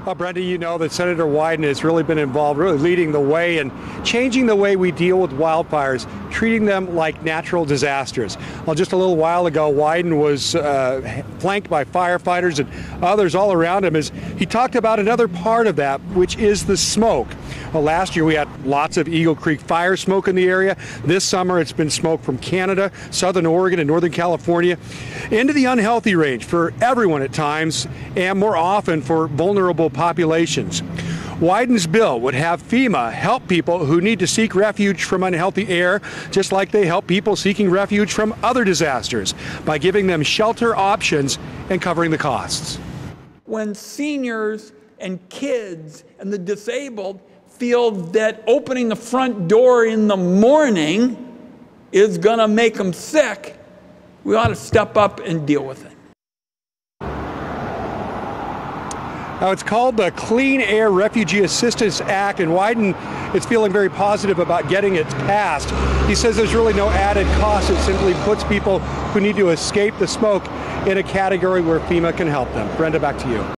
Brenda, you know that Senator Wyden has really been involved, really leading the way and changing the way we deal with wildfires, treating them like natural disasters. Well, just a little while ago, Wyden was flanked by firefighters and others all around him as he talked about another part of that, which is the smoke. Well, last year we had lots of Eagle Creek fire smoke in the area. This summer it's been smoke from Canada, southern Oregon, and northern California into the unhealthy range for everyone at times and more often for vulnerable populations. Wyden's bill would have FEMA help people who need to seek refuge from unhealthy air, just like they help people seeking refuge from other disasters, by giving them shelter options and covering the costs. When seniors and kids and the disabled feel that opening the front door in the morning is going to make them sick, we ought to step up and deal with it. Now, it's called the Clean Air Refugee Assistance Act, and Wyden is feeling very positive about getting it passed. He says there's really no added cost. It simply puts people who need to escape the smoke in a category where FEMA can help them. Brenda, back to you.